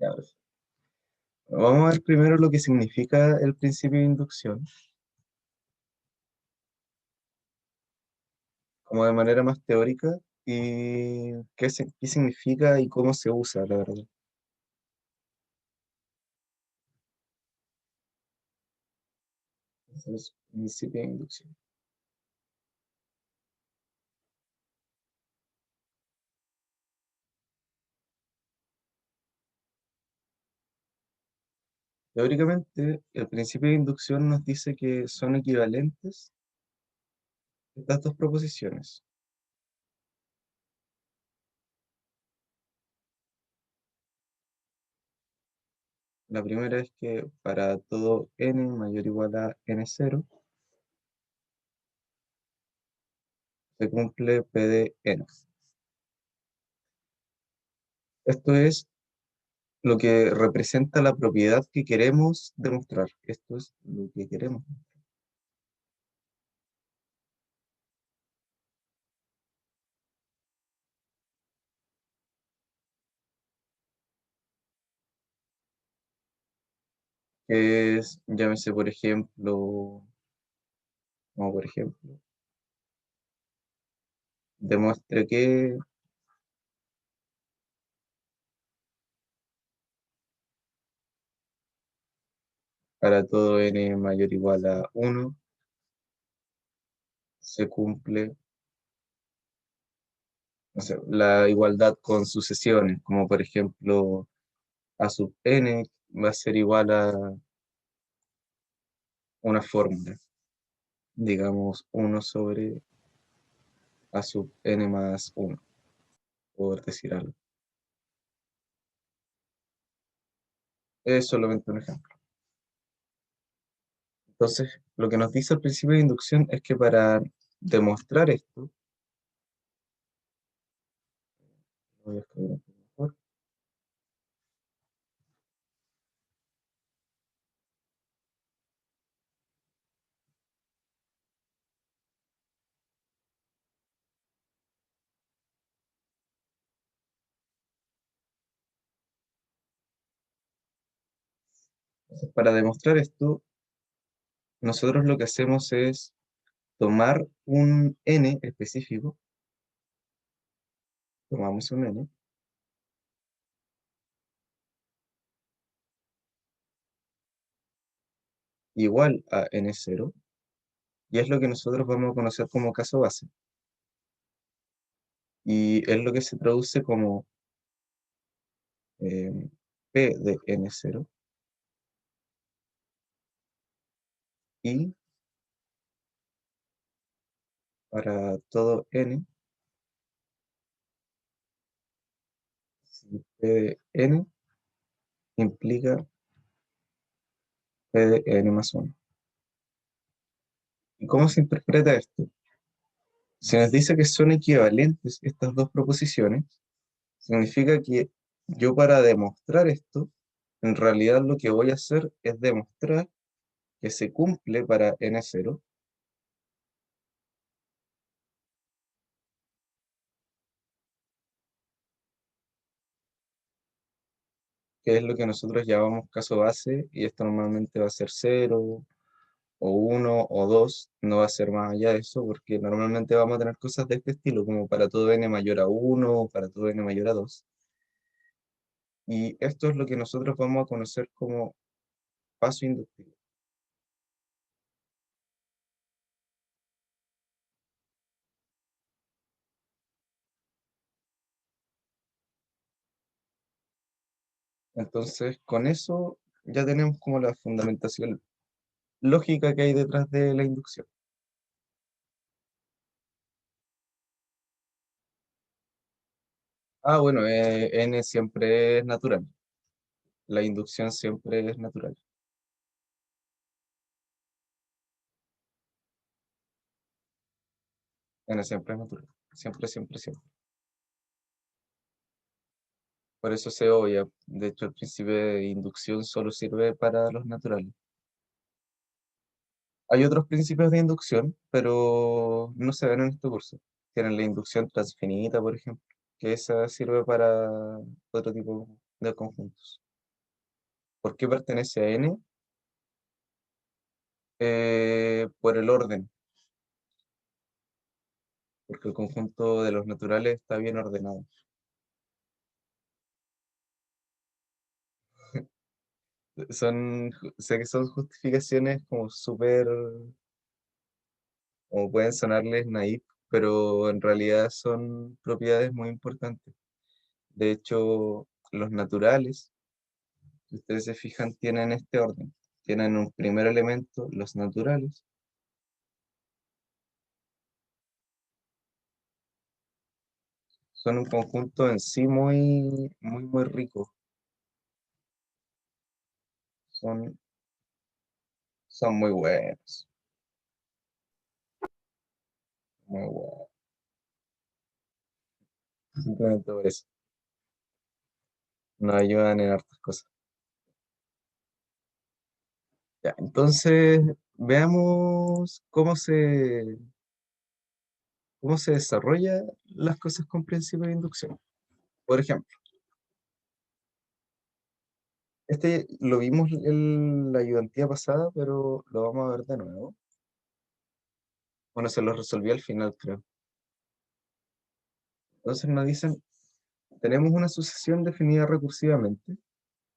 Ya, pues. Vamos a ver primero lo que significa el principio de inducción, como de manera más teórica, y qué significa y cómo se usa, la verdad. Entonces, principio de inducción. Teóricamente, el principio de inducción nos dice que son equivalentes estas dos proposiciones. La primera es que para todo n mayor o igual a n0 se cumple P de n. Esto es lo que representa la propiedad que queremos demostrar. Esto es lo que queremos. Que es, llámese por ejemplo, como por ejemplo, demuestre que para todo n mayor o igual a 1 se cumple, no sé, la igualdad con sucesiones, como por ejemplo a sub n va a ser igual a una fórmula, digamos 1 sobre a sub n más 1, por decir algo. Es solamente un ejemplo. Entonces, lo que nos dice el principio de inducción es que para demostrar esto, voy a escribir un poco mejor. Entonces, para demostrar esto, nosotros lo que hacemos es tomar un n específico, tomamos un n, igual a n0, y es lo que nosotros vamos a conocer como caso base. Y es lo que se traduce como eh, P de n0 y para todo n, si P de n implica P de n más 1. ¿Y cómo se interpreta esto? Si nos dice que son equivalentes estas dos proposiciones, significa que yo para demostrar esto, en realidad lo que voy a hacer es demostrar que se cumple para n0, que es lo que nosotros llamamos caso base, y esto normalmente va a ser 0, o 1, o 2, no va a ser más allá de eso, porque normalmente vamos a tener cosas de este estilo, como para todo n mayor a 1, o para todo n mayor a 2. Y esto es lo que nosotros vamos a conocer como paso inductivo. Entonces, con eso ya tenemos como la fundamentación lógica que hay detrás de la inducción. Ah, bueno, n siempre es natural. La inducción siempre es natural. N siempre es natural. Siempre, siempre, siempre. Por eso se obvia. De hecho, el principio de inducción solo sirve para los naturales. Hay otros principios de inducción, pero no se ven en este curso. Tienen la inducción transfinita, por ejemplo, que esa sirve para otro tipo de conjuntos. ¿Por qué pertenece a n? Por el orden, porque el conjunto de los naturales está bien ordenado. Sé que son justificaciones como súper, como pueden sonarles naif, pero en realidad son propiedades muy importantes. De hecho, los naturales, si ustedes se fijan, tienen este orden. Tienen un primer elemento, los naturales, son un conjunto en sí muy, muy, muy rico. Son, son muy buenos, muy buenos. Simplemente por eso. Nos ayudan en hartas cosas. Ya, entonces, veamos cómo se desarrollan las cosas con principio de inducción. Por ejemplo, este lo vimos en la ayudantía pasada, pero lo vamos a ver de nuevo. Bueno, se lo resolví al final, creo. Entonces nos dicen, tenemos una sucesión definida recursivamente,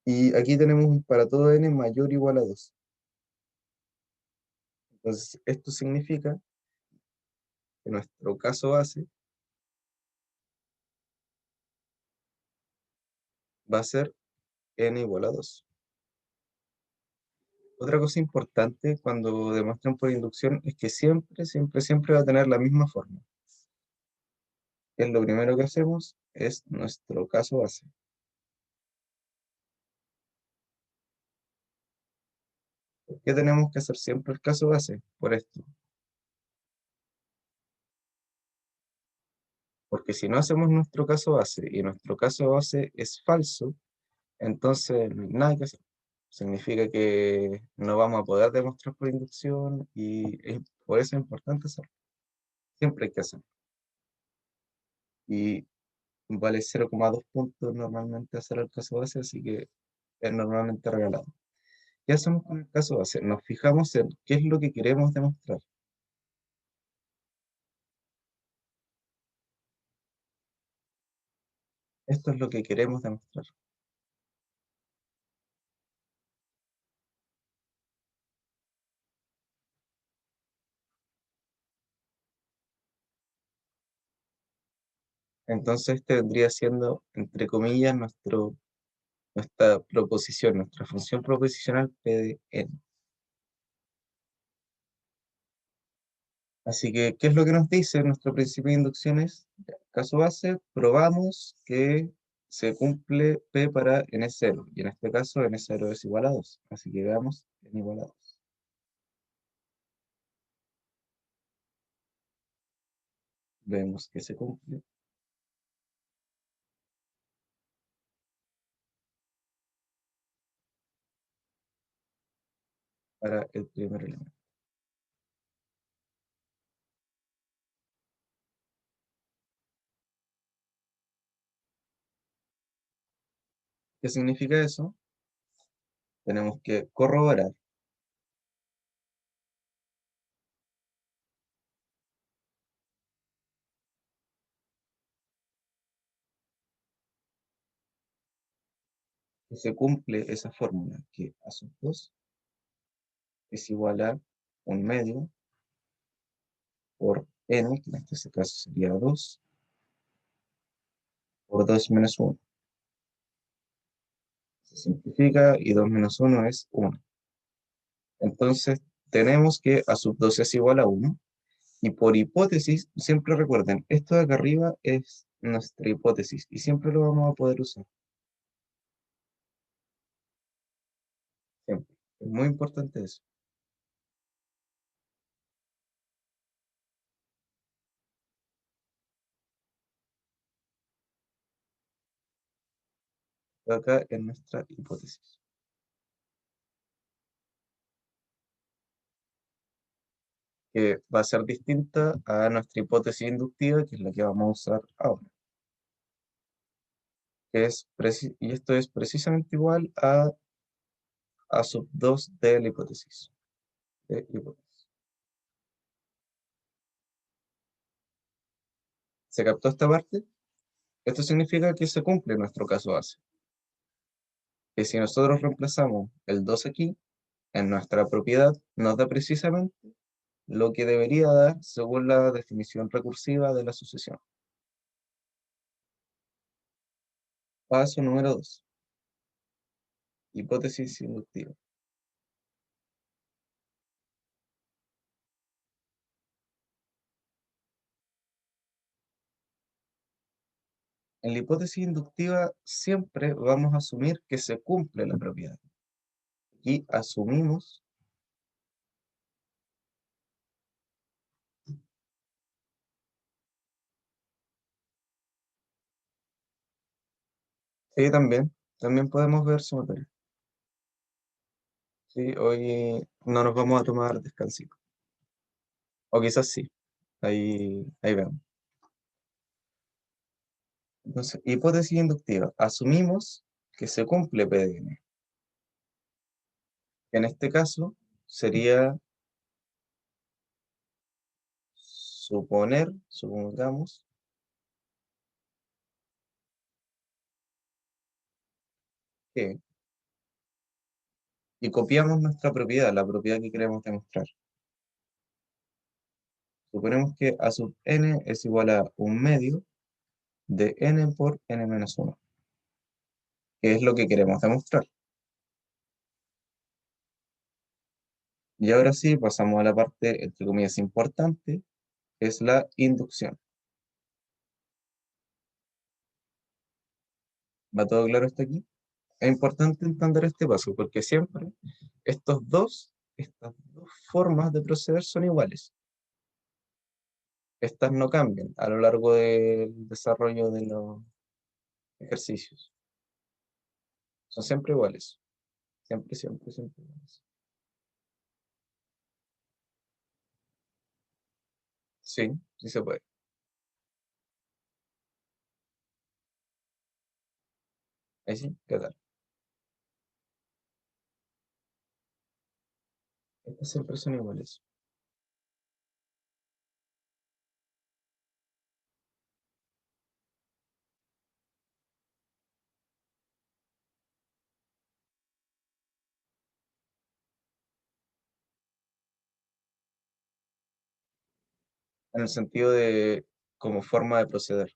y aquí tenemos un para todo n mayor o igual a 2. Entonces, esto significa que nuestro caso base va a ser n igual a 2. Otra cosa importante cuando demuestran por inducción es que siempre, siempre, siempre va a tener la misma forma. Es lo primero que hacemos, es nuestro caso base. ¿Por qué tenemos que hacer siempre el caso base? Por esto. Porque si no hacemos nuestro caso base y nuestro caso base es falso, entonces no hay nada que hacer. Significa que no vamos a poder demostrar por inducción y por eso es importante hacerlo. Siempre hay que hacerlo. Y vale 0,2 puntos normalmente hacer el caso base, así que es normalmente regalado. ¿Qué hacemos con el caso base? Nos fijamos en qué es lo que queremos demostrar. Esto es lo que queremos demostrar. Entonces este vendría siendo, entre comillas, nuestra proposición, nuestra función proposicional P de n. Así que, ¿qué es lo que nos dice nuestro principio de inducciones? Caso base, probamos que se cumple P para n0, y en este caso n0 es igual a 2. Así que veamos n igual a 2. Vemos que se cumple para el primer elemento. ¿Qué significa eso? Tenemos que corroborar que se cumple esa fórmula, que a sub 2 es igual a un medio por n, que en este caso sería 2, por 2 menos 1. Se simplifica y 2 menos 1 es 1. Entonces tenemos que a sub 2 es igual a 1. Y por hipótesis, siempre recuerden, esto de acá arriba es nuestra hipótesis y siempre lo vamos a poder usar. Siempre. Es muy importante eso. Acá es nuestra hipótesis, que va a ser distinta a nuestra hipótesis inductiva, que es la que vamos a usar ahora. Y esto es precisamente igual a A sub 2 de la hipótesis. ¿Se captó esta parte? Esto significa que se cumple nuestro caso base. Que si nosotros reemplazamos el 2 aquí, en nuestra propiedad nos da precisamente lo que debería dar según la definición recursiva de la sucesión. Paso número 2. Hipótesis inductiva. En la hipótesis inductiva siempre vamos a asumir que se cumple la propiedad. Y asumimos, sí, también podemos ver sumatorio. Sí, hoy no nos vamos a tomar descansito. O quizás sí, ahí vemos. Entonces, hipótesis inductiva. Asumimos que se cumple PDN. En este caso, sería supongamos, que, y copiamos nuestra propiedad, la propiedad que queremos demostrar. Suponemos que a sub n es igual a un medio de n por n menos 1, que es lo que queremos demostrar. Y ahora sí, pasamos a la parte, entre comillas, importante, es la inducción. ¿Va todo claro hasta aquí? Es importante entender este paso, porque siempre estas dos formas de proceder son iguales. Estas no cambian a lo largo del desarrollo de los ejercicios. Son siempre iguales. Siempre, siempre, siempre iguales. Sí, sí se puede. Ahí sí, ¿qué tal? Estas siempre son iguales. En el sentido de como forma de proceder.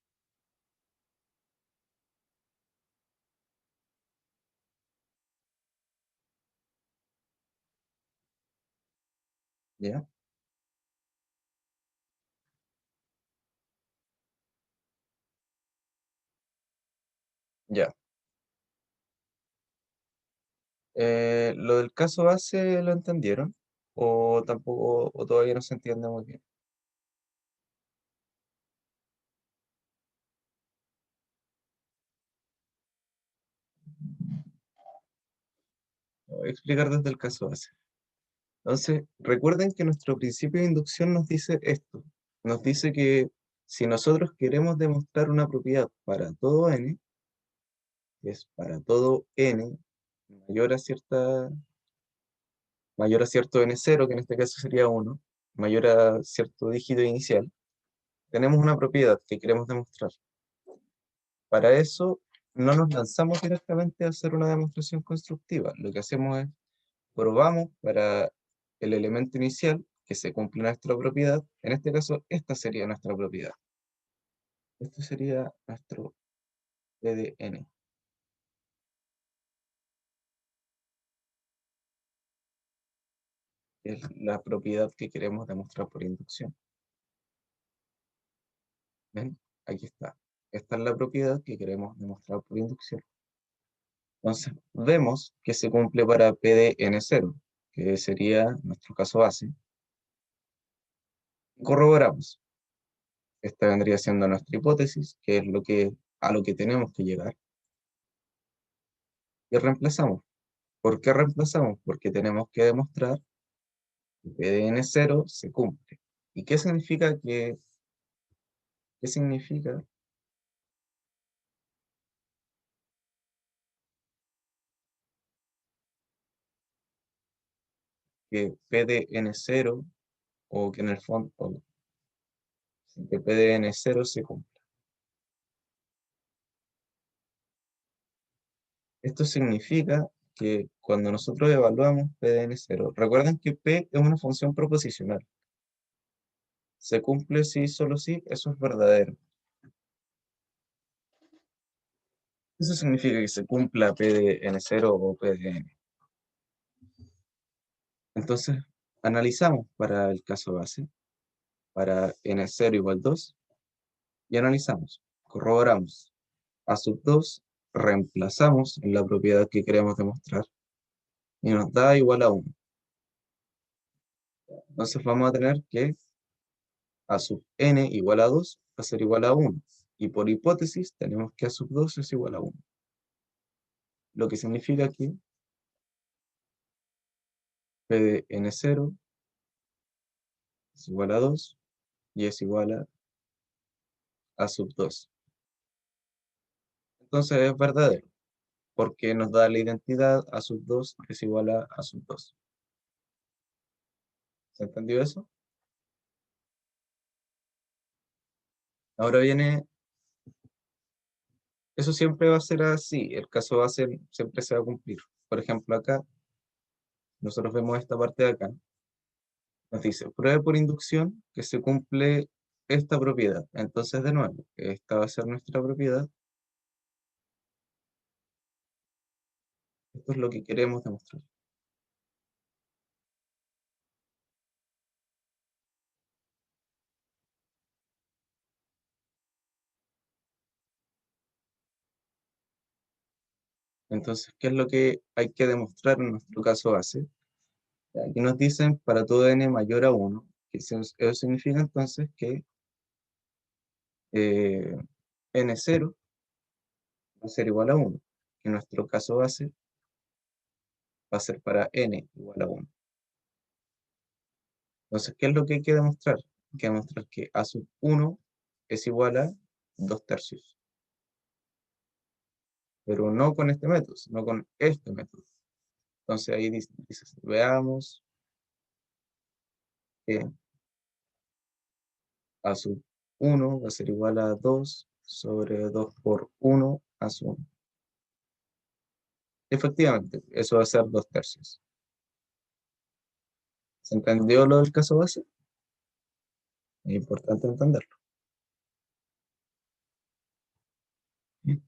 ¿Ya? Ya. ¿Lo del caso base lo entendieron? ¿O tampoco, o todavía no se entiende muy bien? Lo voy a explicar desde el caso base. Entonces, recuerden que nuestro principio de inducción nos dice esto. Nos dice que si nosotros queremos demostrar una propiedad para todo n, que es para todo n mayor a mayor a cierto n0, que en este caso sería 1, mayor a cierto dígito inicial, tenemos una propiedad que queremos demostrar. Para eso, no nos lanzamos directamente a hacer una demostración constructiva. Lo que hacemos es probamos para el elemento inicial que se cumple nuestra propiedad. En este caso, esta sería nuestra propiedad. Esto sería nuestro PDN, que es la propiedad que queremos demostrar por inducción. ¿Ven? Aquí está. Esta es la propiedad que queremos demostrar por inducción. Entonces, vemos que se cumple para PDN0, que sería nuestro caso base. Corroboramos. Esta vendría siendo nuestra hipótesis, que es a lo que tenemos que llegar. Y reemplazamos. ¿Por qué reemplazamos? Porque tenemos que demostrar que PDN0 se cumple. ¿Y qué significa? que P de n0 o que en el fondo, que P de n0 se cumpla. Esto significa que cuando nosotros evaluamos P de n0, recuerden que P es una función proposicional. Se cumple si solo si eso es verdadero. Eso significa que se cumpla P de n0 o P de n. Entonces, analizamos para el caso base, para n0 igual 2, y analizamos, corroboramos. A sub 2 reemplazamos en la propiedad que queremos demostrar y nos da igual a 1. Entonces vamos a tener que a sub n igual a 2 va a ser igual a 1. Y por hipótesis tenemos que a sub 2 es igual a 1. Lo que significa que P de n0 es igual a 2 y es igual a sub 2. Entonces es verdadero, porque nos da la identidad a sub 2 es igual a sub 2. ¿Se entendió eso? Ahora viene, eso siempre va a ser así, el caso base siempre se va a cumplir. Por ejemplo, acá, nosotros vemos esta parte de acá, nos dice, pruebe por inducción que se cumple esta propiedad. Entonces, de nuevo, esta va a ser nuestra propiedad. Esto es lo que queremos demostrar. Entonces, ¿qué es lo que hay que demostrar en nuestro caso base? Aquí nos dicen para todo n mayor a 1, que eso significa entonces que eh, n0 va a ser igual a 1, que nuestro caso base va a ser para n igual a 1. Entonces, ¿qué es lo que hay que demostrar? Hay que demostrar que a sub 1 es igual a 2 tercios. Pero no con este método, sino con este método. Entonces ahí dice, veamos que a sub 1 va a ser igual a 2 sobre 2 por 1 a sub 1. Efectivamente, eso va a ser 2 tercios. ¿Se entendió lo del caso base? Es importante entenderlo. Bien,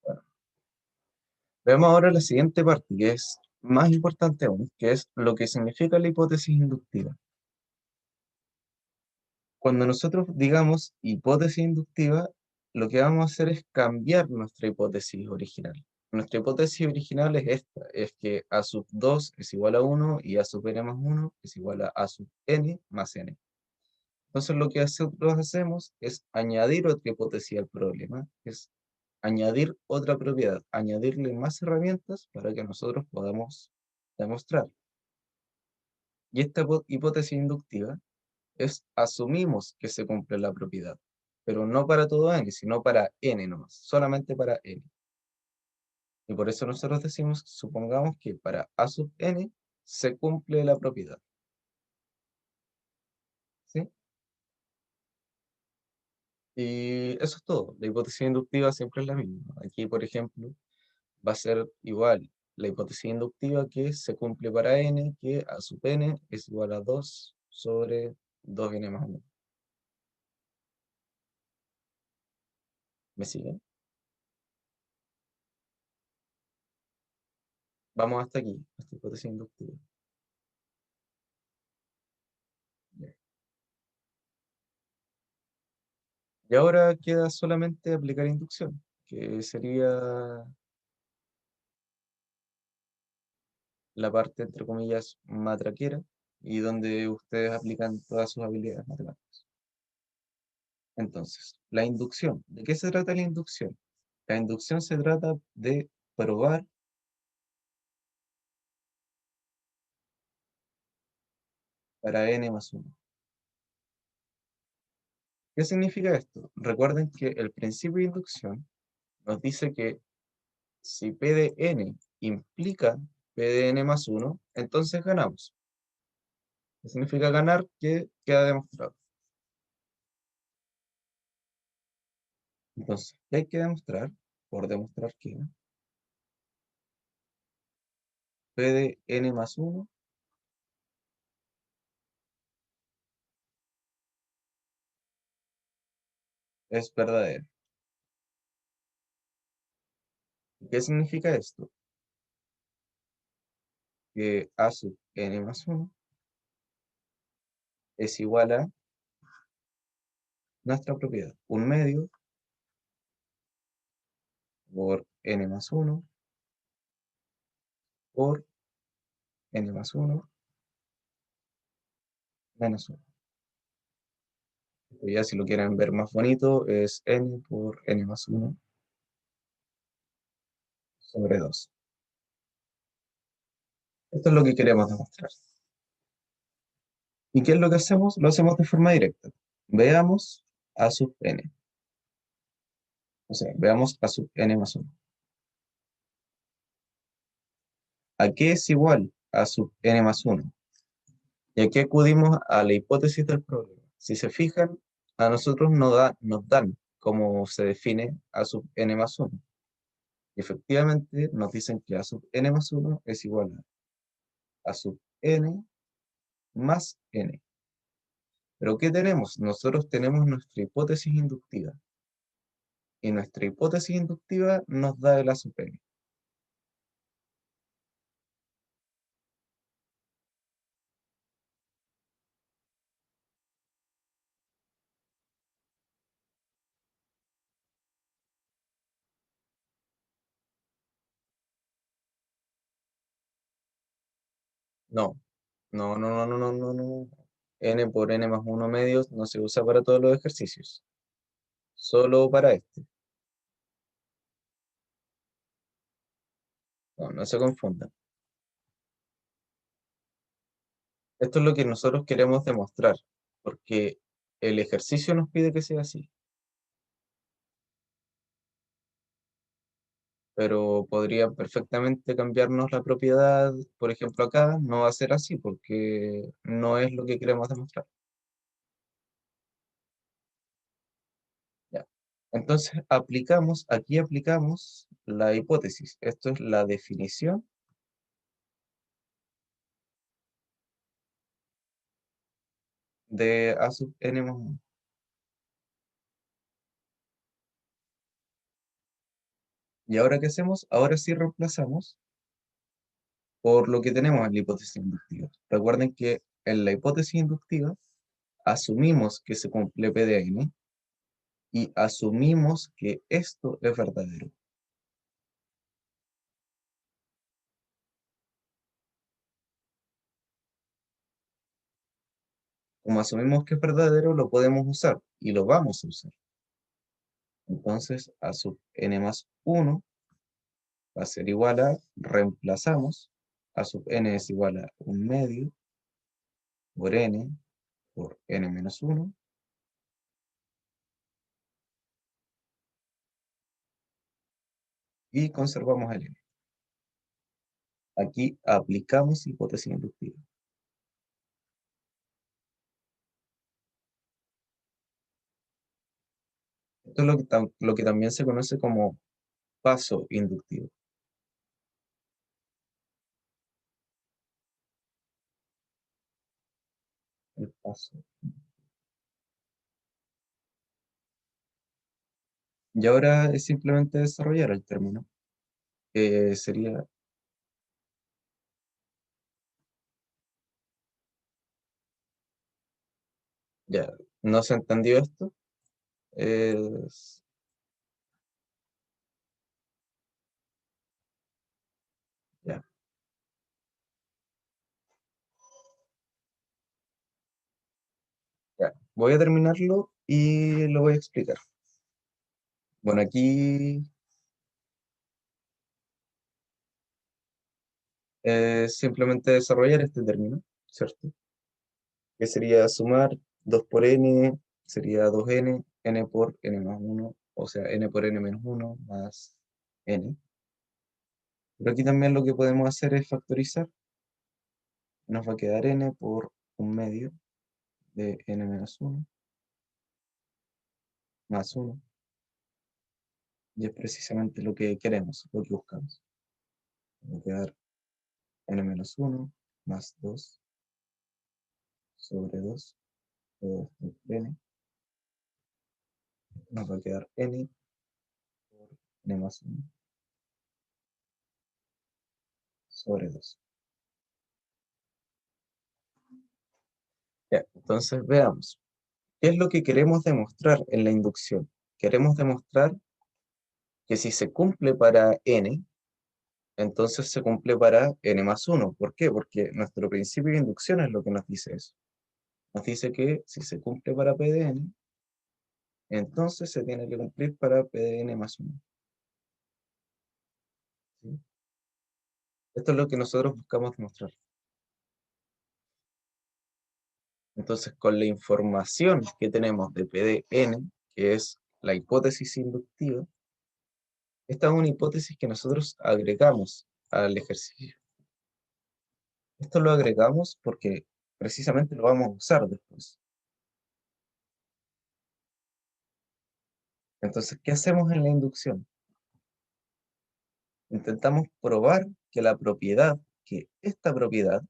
bueno, veamos ahora la siguiente parte, que es más importante aún, que es lo que significa la hipótesis inductiva. Cuando nosotros digamos hipótesis inductiva, lo que vamos a hacer es cambiar nuestra hipótesis original. Nuestra hipótesis original es esta, es que a sub 2 es igual a 1 y a sub n más 1 es igual a sub n más n. Entonces lo que nosotros hacemos es añadir otra hipótesis al problema, es añadir otra propiedad, añadirle más herramientas para que nosotros podamos demostrar. Y esta hipótesis inductiva es asumimos que se cumple la propiedad, pero no para todo n, sino para n nomás, solamente para n. Y por eso nosotros decimos, supongamos que para a sub n se cumple la propiedad. ¿Sí? Y eso es todo. La hipótesis inductiva siempre es la misma. Aquí, por ejemplo, va a ser igual la hipótesis inductiva que se cumple para n, que a sub n es igual a 2 sobre 2n más 1. ¿Me siguen? Vamos hasta aquí, esta hipótesis inductiva. Ya. Y ahora queda solamente aplicar inducción, que sería la parte, entre comillas, matraquera, y donde ustedes aplican todas sus habilidades matemáticas. Entonces, la inducción. ¿De qué se trata la inducción? La inducción se trata de probar para n más 1. ¿Qué significa esto? Recuerden que el principio de inducción nos dice que si P de n implica P de n más 1, entonces ganamos. ¿Qué significa ganar? Que queda demostrado. Entonces, ¿qué hay que demostrar? Por demostrar que P de n más 1 es verdadero. ¿Qué significa esto? Que A sub n más 1 es igual a nuestra propiedad. Un medio por n más 1 por n más 1 menos 1. Ya si lo quieren ver más bonito, es n por n más 1 sobre 2. Esto es lo que queremos demostrar. ¿Y qué es lo que hacemos? Lo hacemos de forma directa. Veamos a sub n. O sea, veamos a sub n más 1. ¿A qué es igual a sub n más 1? Y aquí acudimos a la hipótesis del problema. Si se fijan, a nosotros nos dan cómo se define a sub n más 1. Y efectivamente nos dicen que a sub n más 1 es igual a sub n más n. Pero ¿qué tenemos? Nosotros tenemos nuestra hipótesis inductiva. Y nuestra hipótesis inductiva nos da el A sub n. No, no. N por n más 1 medios no se usa para todos los ejercicios. Solo para este. No, no se confundan. Esto es lo que nosotros queremos demostrar, porque el ejercicio nos pide que sea así, pero podría perfectamente cambiarnos la propiedad, por ejemplo acá, no va a ser así, porque no es lo que queremos demostrar. Ya. Entonces, aquí aplicamos la hipótesis. Esto es la definición de A sub n más 1. ¿Y ahora qué hacemos? Ahora sí reemplazamos por lo que tenemos en la hipótesis inductiva. Recuerden que en la hipótesis inductiva asumimos que se cumple P de n y asumimos que esto es verdadero. Como asumimos que es verdadero, lo podemos usar y lo vamos a usar. Entonces, a sub n más 1 va a ser igual a, reemplazamos, a sub n es igual a un medio por n por n menos 1 y conservamos el n. Aquí aplicamos hipótesis inductiva. Esto es lo que también se conoce como paso inductivo. El paso. Y ahora es simplemente desarrollar el término, que sería, ya, ¿no se entendió esto? Es, ya, ya. Voy a terminarlo y lo voy a explicar. Bueno, aquí es simplemente desarrollar este término, ¿cierto? Que sería sumar 2 por n sería 2n, n por n más 1, o sea, n por n menos 1 más n. Pero aquí también lo que podemos hacer es factorizar. Nos va a quedar n por 1/2 de n menos 1 más 1. Y es precisamente lo que queremos, lo que buscamos. Va a quedar n menos 1 más 2 sobre 2 todo esto por n. Nos va a quedar n por n más 1 sobre 2. Ya, entonces veamos. ¿Qué es lo que queremos demostrar en la inducción? Queremos demostrar que si se cumple para n, entonces se cumple para n más 1. ¿Por qué? Porque nuestro principio de inducción es lo que nos dice eso. Nos dice que si se cumple para P de n, entonces se tiene que cumplir para P de n más 1. ¿Sí? Esto es lo que nosotros buscamos demostrar. Entonces, con la información que tenemos de P de n, que es la hipótesis inductiva, esta es una hipótesis que nosotros agregamos al ejercicio. Esto lo agregamos porque precisamente lo vamos a usar después. Entonces, ¿qué hacemos en la inducción? Intentamos probar que la propiedad, que esta propiedad,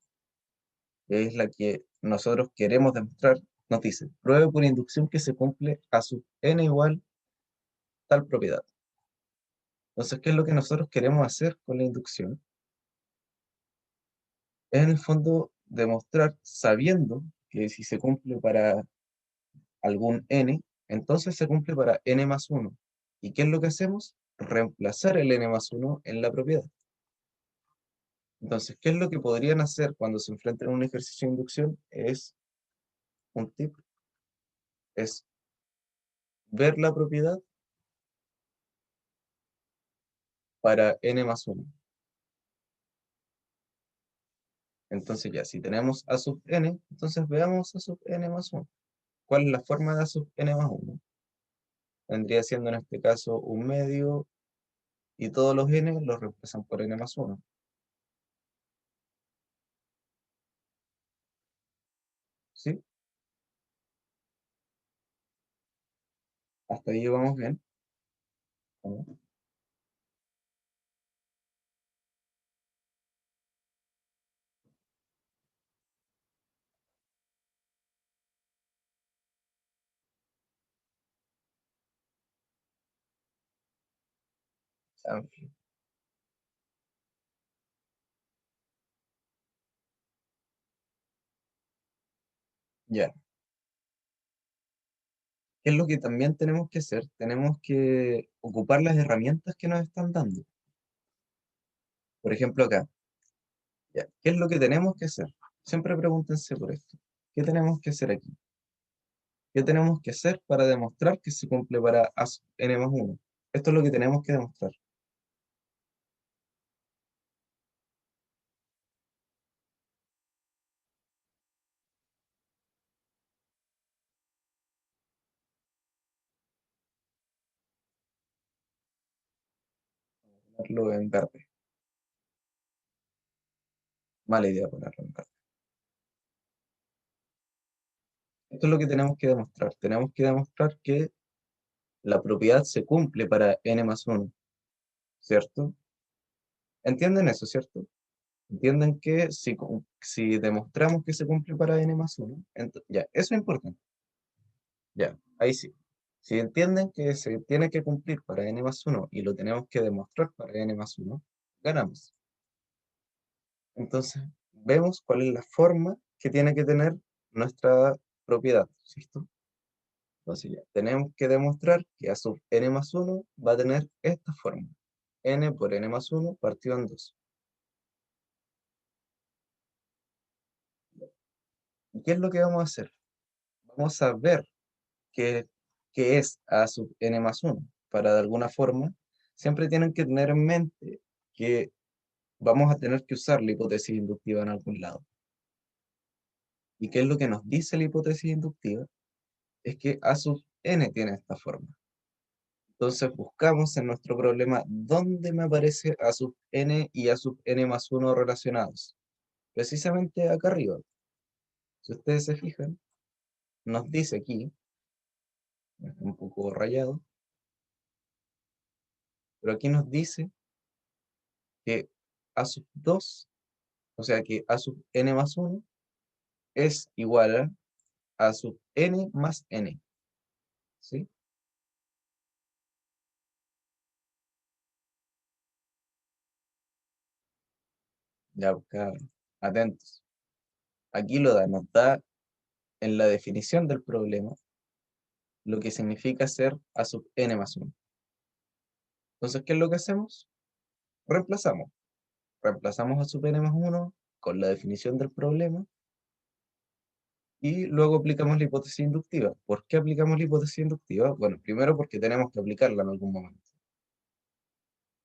que es la que nosotros queremos demostrar, nos dice, pruebe por inducción que se cumple a sub n igual tal propiedad. Entonces, ¿qué es lo que nosotros queremos hacer con la inducción? Es en el fondo demostrar, sabiendo que si se cumple para algún n, entonces se cumple para n más 1. ¿Y qué es lo que hacemos? Reemplazar el n más 1 en la propiedad. Entonces, ¿qué es lo que podrían hacer cuando se enfrenten a un ejercicio de inducción? Es un tip, es ver la propiedad para n más 1. Entonces ya, si tenemos a sub n, entonces veamos a sub n más 1. ¿Cuál es la forma de a sub n más 1? Vendría siendo en este caso 1/2 y todos los n los reemplazan por n más 1. ¿Sí? Hasta ahí vamos bien. ¿No? Amplio. Ya. ¿Qué es lo que también tenemos que hacer? Tenemos que ocupar las herramientas que nos están dando. Por ejemplo, acá. Ya. ¿Qué es lo que tenemos que hacer? Siempre pregúntense por esto. ¿Qué tenemos que hacer aquí? ¿Qué tenemos que hacer para demostrar que se cumple para a sub n más 1? Esto es lo que tenemos que demostrar. Ponerlo en verde. Mala idea ponerlo en verde. Esto es lo que tenemos que demostrar. Tenemos que demostrar que la propiedad se cumple para n más 1, ¿cierto? ¿Entienden eso, cierto? Entienden que si demostramos que se cumple para n más 1, ya, eso es importante. Ya, ahí sí. Si entienden que se tiene que cumplir para n más 1 y lo tenemos que demostrar para n más 1, ganamos. Entonces, vemos cuál es la forma que tiene que tener nuestra propiedad, ¿cierto? Entonces ya, tenemos que demostrar que a sub n más 1 va a tener esta forma. N por n más 1 partido en 2. ¿Y qué es lo que vamos a hacer? Vamos a ver qué, qué es a sub n más 1. Para de alguna forma, siempre tienen que tener en mente que vamos a tener que usar la hipótesis inductiva en algún lado. ¿Y qué es lo que nos dice la hipótesis inductiva? es que A sub n tiene esta forma. Entonces buscamos en nuestro problema dónde me aparece A sub n y A sub n más 1 relacionados. Precisamente acá arriba. Si ustedes se fijan, nos dice aquí, está un poco rayado, pero aquí nos dice que A sub 2, o sea que A sub n más 1 es igual a sub n más n. ¿Sí? Ya, cabrón, atentos. Aquí nos da en la definición del problema lo que significa ser A sub n más 1. Entonces, ¿qué es lo que hacemos? Reemplazamos. Reemplazamos A sub n más 1 con la definición del problema y luego aplicamos la hipótesis inductiva. ¿Por qué aplicamos la hipótesis inductiva? Bueno, primero porque tenemos que aplicarla en algún momento.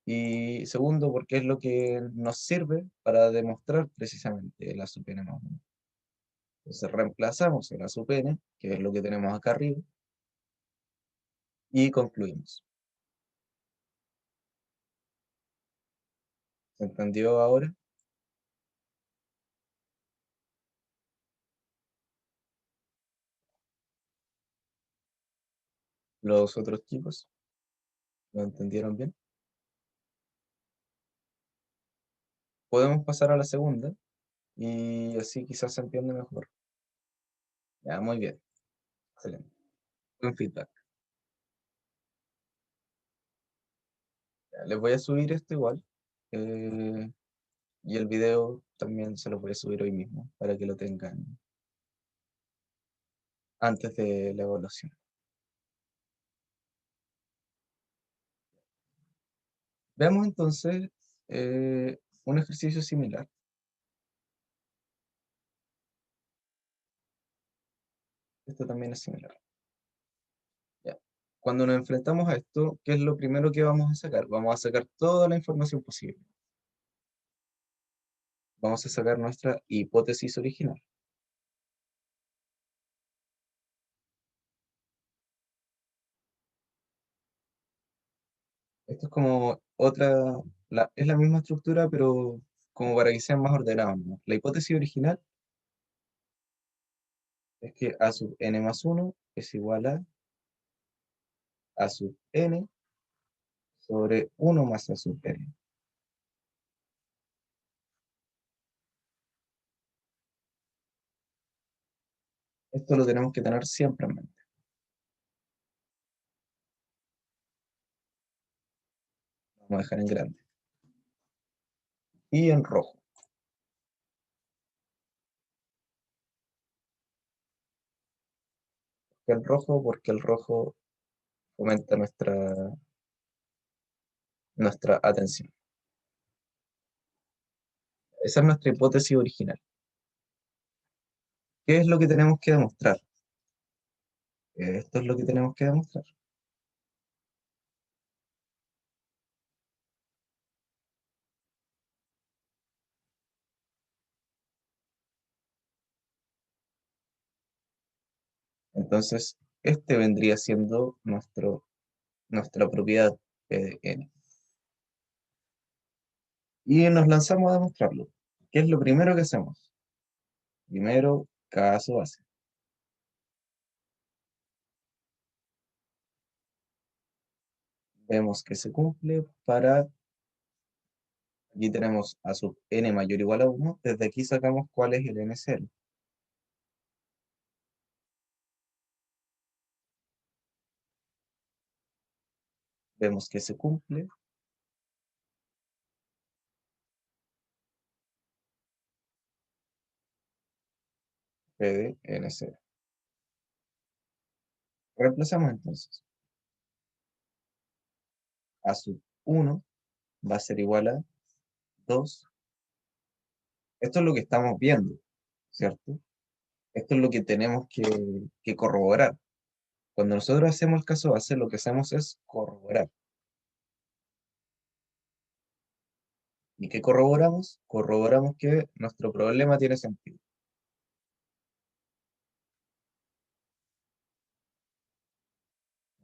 Y segundo, porque es lo que nos sirve para demostrar precisamente la sub n más 1. Entonces reemplazamos el A sub n, que es lo que tenemos acá arriba, y concluimos. ¿Se entendió ahora? ¿Los otros chicos lo entendieron bien? Podemos pasar a la segunda y así quizás se entiende mejor. Ya, muy bien. Excelente. Buen feedback. Ya, les voy a subir esto igual. eh, y el video también se lo voy a subir hoy mismo para que lo tengan antes de la evaluación. Veamos entonces un ejercicio similar. Esto también es similar. Ya. Cuando nos enfrentamos a esto, ¿qué es lo primero que vamos a sacar? Vamos a sacar toda la información posible. Vamos a sacar nuestra hipótesis original. Esto es como otra, es la misma estructura, pero como para que sean más ordenados, ¿no? La hipótesis original es que A sub n más 1 es igual a A sub n sobre 1 más A sub n. Esto lo tenemos que tener siempre en mente. Vamos a dejar en grande. Y en rojo. ¿Por qué el rojo? Porque el rojo fomenta nuestra atención. Esa es nuestra hipótesis original. ¿Qué es lo que tenemos que demostrar? Esto es lo que tenemos que demostrar. Entonces, este vendría siendo nuestra propiedad P de n. Y nos lanzamos a demostrarlo. ¿Qué es lo primero que hacemos? Primero, caso base. Vemos que se cumple aquí tenemos a sub n mayor o igual a 1. Desde aquí sacamos cuál es el n0. Vemos que se cumple P de n0. Reemplazamos entonces. A sub 1 va a ser igual a 2. Esto es lo que estamos viendo, ¿cierto? Esto es lo que tenemos que corroborar. Cuando nosotros hacemos el caso base, lo que hacemos es corroborar. ¿Y qué corroboramos? Corroboramos que nuestro problema tiene sentido.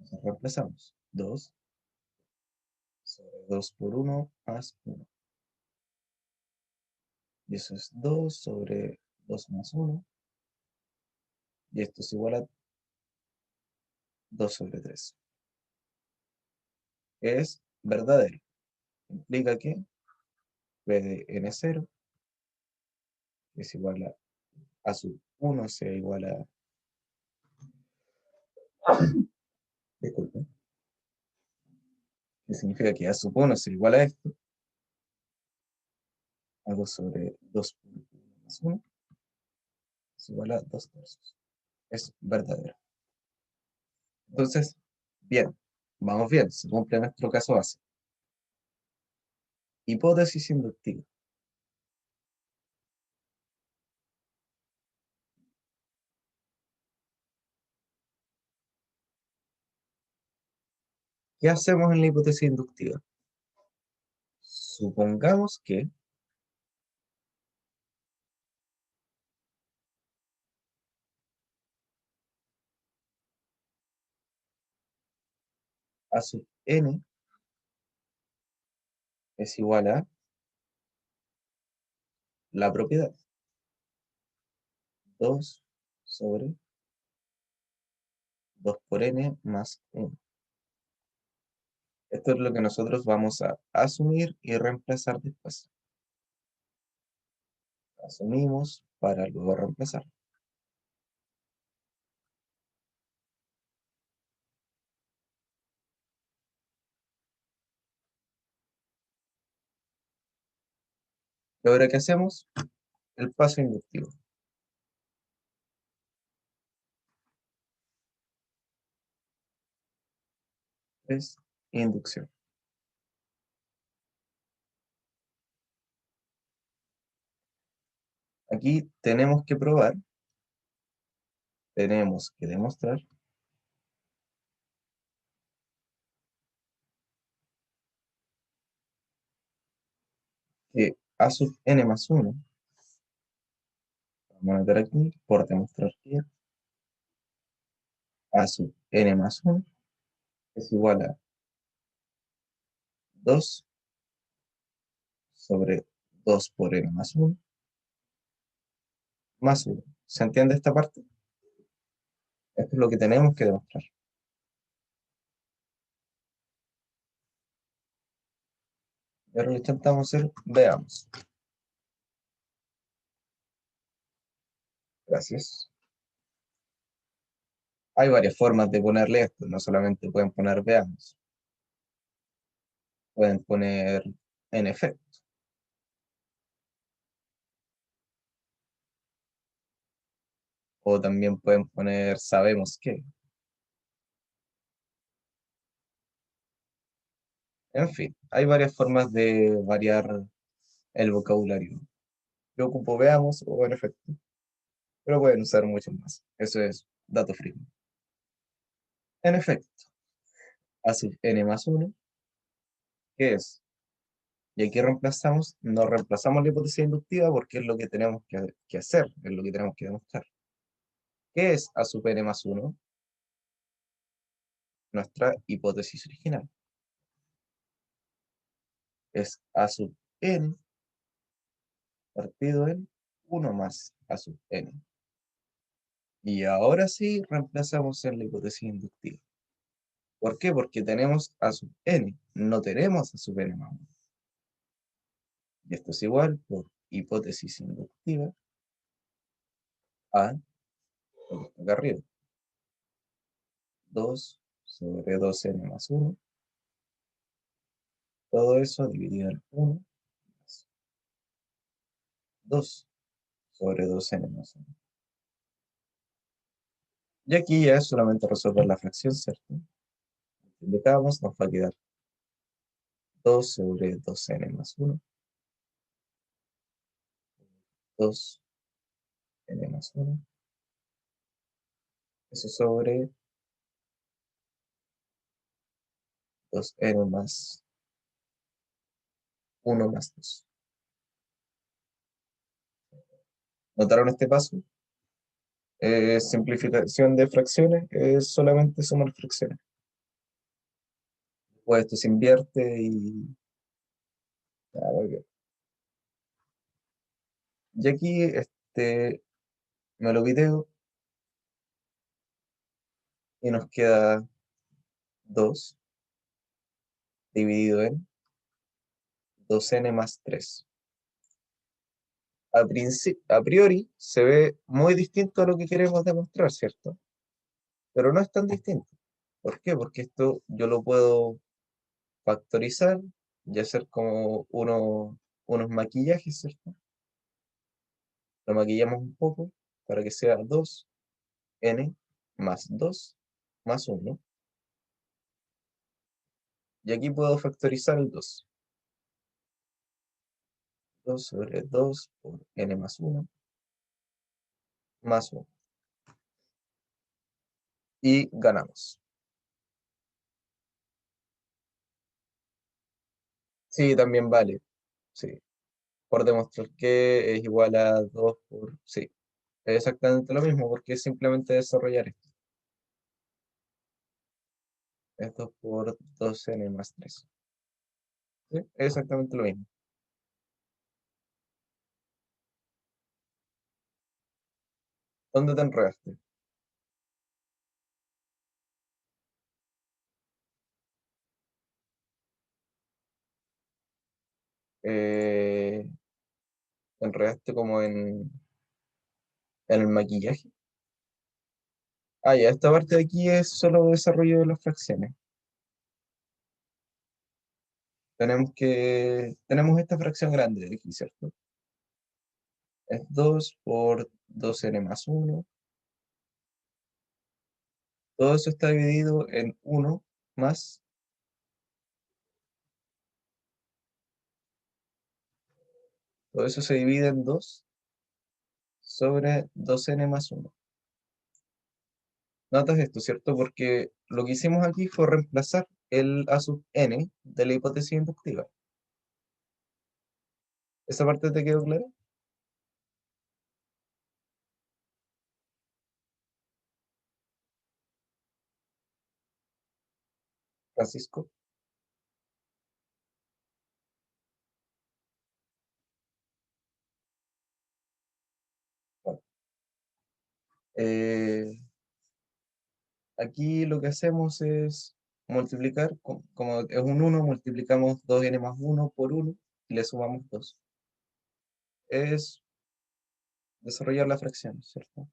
Entonces reemplazamos 2 sobre 2 por 1 más 1. Y eso es 2 sobre 2 más 1. Y esto es igual a 2 sobre 3. Es verdadero. Implica que b de n0 es igual a sub 1 sea igual a... Disculpen. Que significa que a sub 1 es igual a esto. A 2 sobre 2 por 1 más 1 es igual a 2 tercios. Es verdadero. Entonces, bien. Vamos bien. Se cumple nuestro caso base. Hipótesis inductiva. ¿Qué hacemos en la hipótesis inductiva? Supongamos que a sub n es igual a la propiedad 2 sobre 2 por n más 1. Esto es lo que nosotros vamos a asumir y reemplazar después. Asumimos para luego reemplazar. Y ahora, ¿qué hacemos? El paso inductivo. Es inducción. Aquí tenemos que probar, tenemos que demostrar que a sub n más 1, vamos a anotar aquí, por demostrar que a sub n más 1 es igual a 2 sobre 2 por n más 1 más 1. ¿Se entiende esta parte? Esto es lo que tenemos que demostrar. Y ahora lo intentamos hacer, veamos. Gracias. Hay varias formas de ponerle esto, no solamente pueden poner veamos, pueden poner en efecto, o también pueden poner sabemos que. En fin, hay varias formas de variar el vocabulario. Yo ocupo veamos o en efecto, pero pueden usar muchos más. Eso es dato frío. En efecto, a sub n más 1, ¿qué es? Y aquí reemplazamos, no reemplazamos la hipótesis inductiva porque es lo que tenemos que hacer, es lo que tenemos que demostrar. ¿Qué es a sub n más 1? Nuestra hipótesis original. Es a sub n partido en 1 más a sub n. Y ahora sí reemplazamos en la hipótesis inductiva. ¿Por qué? Porque tenemos a sub n, no tenemos a sub n más 1. Y esto es igual por hipótesis inductiva a lo que está acá arriba. 2 sobre 2n más 1. Todo eso dividido en 1 más 2 sobre 2n más 1. Y aquí ya es solamente resolver la fracción, ¿cierto? Multiplicamos, nos va a quedar 2 sobre 2n más 1. 2n más 1. Eso sobre 2n más 1 más 2. ¿Notaron este paso? Simplificación de fracciones es solamente sumar fracciones. pues esto se invierte claro, y aquí me lo video y nos queda 2 dividido en 2n más 3. A priori se ve muy distinto a lo que queremos demostrar, ¿cierto? Pero no es tan distinto. ¿Por qué? Porque esto yo lo puedo factorizar y hacer como unos maquillajes, ¿cierto? Lo maquillamos un poco para que sea 2n más 2 más 1. Y aquí puedo factorizar el 2. 2 sobre 2 por n más 1 más 1. Y ganamos. Sí, también vale. Sí. Por demostrar que es igual a 2 por... Sí, es exactamente lo mismo porque es simplemente desarrollar esto. Es 2 por 2n más 3. ¿Sí? Es exactamente lo mismo. ¿Dónde te enredaste? Eh, ¿Te enredaste como en el maquillaje? Ah, ya, esta parte de aquí es solo desarrollo de las fracciones. Tenemos esta fracción grande de aquí, ¿cierto? Es 2 por 2n más 1. Todo eso está dividido en 1 más, todo eso se divide en 2 sobre 2n más 1. Notas esto, ¿cierto? Porque lo que hicimos aquí fue reemplazar el a sub n de la hipótesis inductiva. ¿Esa parte te quedó clara, Francisco? Bueno, eh, aquí lo que hacemos es multiplicar, como es un 1, multiplicamos 2n más 1 por 1 y le sumamos 2. Es desarrollar la fracción, ¿cierto?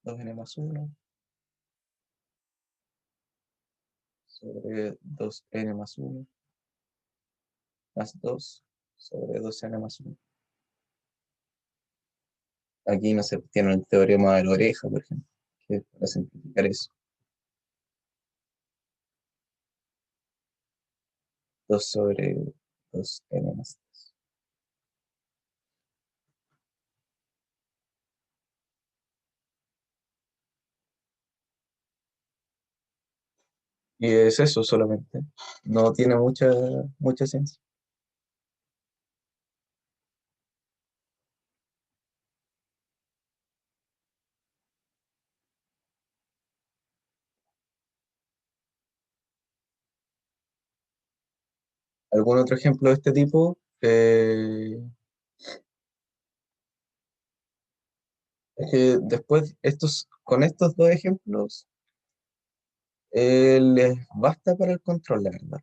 2n más 1 sobre 2n más 1 más 2 sobre 2n más 1. Aquí no se tiene el teorema de la oreja, por ejemplo, que es para simplificar eso. 2 sobre 2n más 3. Y es eso solamente. No tiene mucha ciencia. ¿Algún otro ejemplo de este tipo? Es que después, con estos dos ejemplos, les basta para el control, la verdad.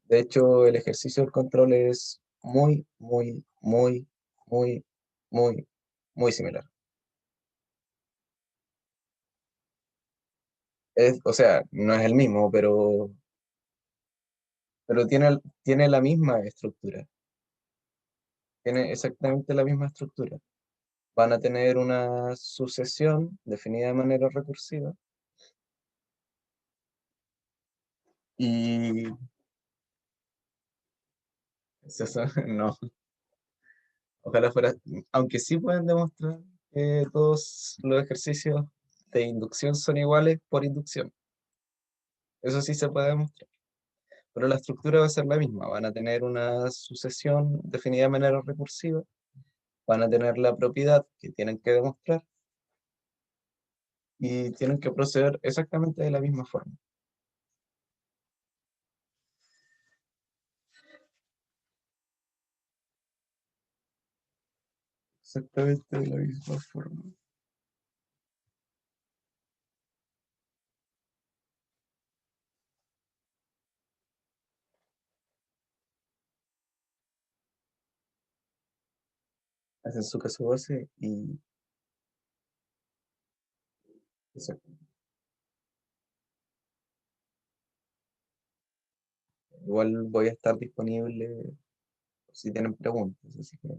De hecho, el ejercicio del control es muy, muy, muy, muy, muy, muy similar. O sea, no es el mismo, pero tiene la misma estructura. Tiene exactamente la misma estructura. Van a tener una sucesión definida de manera recursiva y no, ojalá fuera, aunque sí pueden demostrar que todos los ejercicios de inducción son iguales por inducción. Eso sí se puede demostrar. Pero la estructura va a ser la misma. Van a tener una sucesión definida de manera recursiva, van a tener la propiedad que tienen que demostrar y tienen que proceder exactamente de la misma forma. exactamente de la misma forma. Hacen su caso base y exacto. Igual voy a estar disponible si tienen preguntas, así que ya.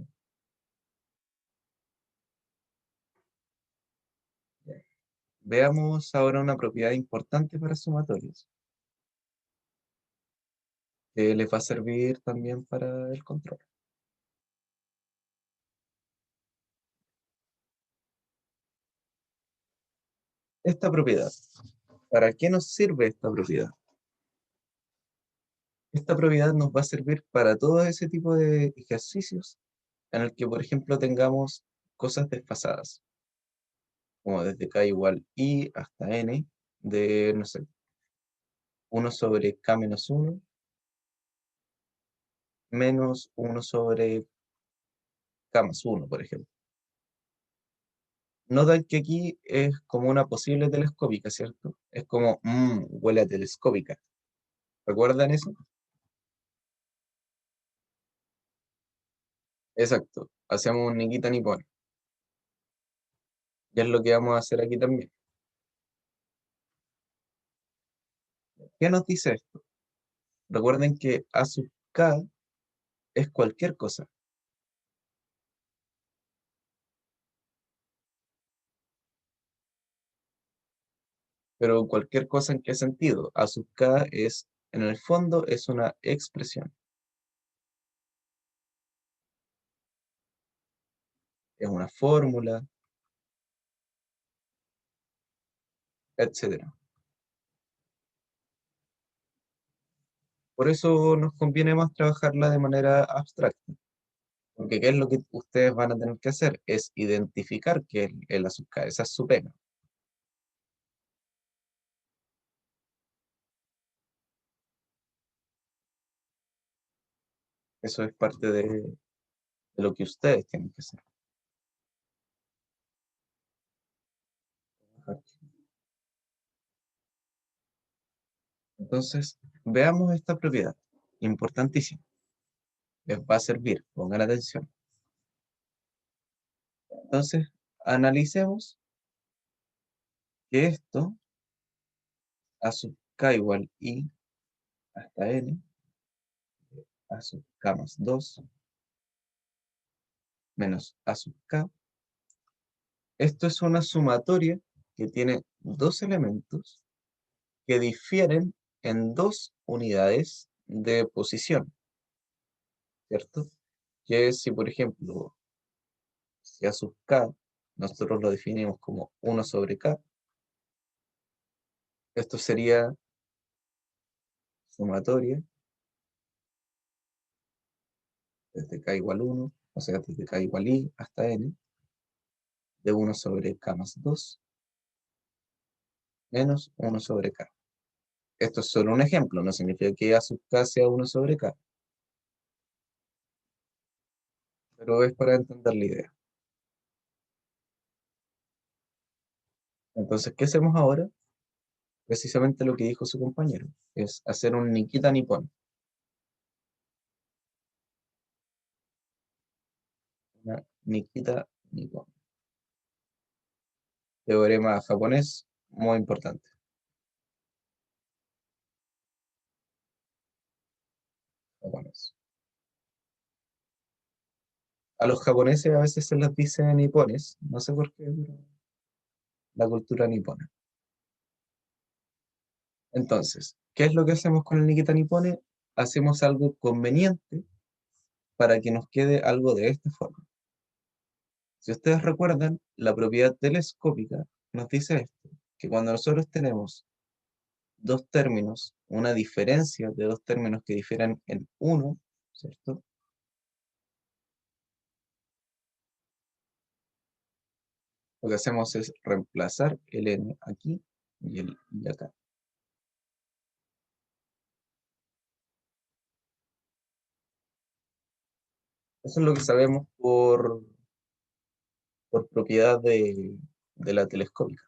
Veamos ahora una propiedad importante para sumatorios, que les va a servir también para el control. Esta propiedad, ¿para qué nos sirve esta propiedad? Esta propiedad nos va a servir para todo ese tipo de ejercicios en el que, por ejemplo, tengamos cosas desfasadas, como desde k igual i hasta n, de, no sé, 1 sobre k-1 menos 1 sobre k+1, por ejemplo. Notan que aquí es como una posible telescópica, ¿cierto? Es como, huele a telescópica. ¿Recuerdan eso? Exacto. Hacemos un Nikita Nippon. Y es lo que vamos a hacer aquí también. ¿Qué nos dice esto? Recuerden que A sub k es cualquier cosa, pero cualquier cosa ¿en qué sentido? A sub k es, en el fondo, es una expresión, es una fórmula, etcétera. Por eso nos conviene más trabajarla de manera abstracta, porque ¿qué es lo que ustedes van a tener que hacer? Es identificar qué es el A sub k, esa es su pega. Eso es parte de lo que ustedes tienen que hacer. Entonces, veamos esta propiedad, importantísima, les va a servir, pongan atención. Entonces, analicemos que esto, a sub k igual i hasta n, a sub k más 2 menos a sub k, esto es una sumatoria que tiene dos elementos que difieren en dos unidades de posición, ¿cierto? Que es si, por ejemplo, si a sub k nosotros lo definimos como 1 sobre k, esto sería sumatoria desde k igual 1, o sea, desde k igual i hasta n, de 1 sobre k más 2 menos 1 sobre k. Esto es solo un ejemplo, no significa que a sub k sea 1 sobre k, pero es para entender la idea. Entonces, ¿qué hacemos ahora? Precisamente lo que dijo su compañero, es hacer un Nikita Nippon, una Nikita Nippon. Teorema japonés, muy importante. Japonés. A los japoneses a veces se les dice nipones, no sé por qué, pero la cultura nipona. Entonces, ¿qué es lo que hacemos con el Nikita Nippone? Hacemos algo conveniente para que nos quede algo de esta forma. Si ustedes recuerdan, la propiedad telescópica nos dice esto, que cuando nosotros tenemos dos términos, una diferencia de dos términos que difieren en uno, ¿cierto? Lo que hacemos es reemplazar el n aquí y el y acá. Eso es lo que sabemos por propiedad de la telescópica.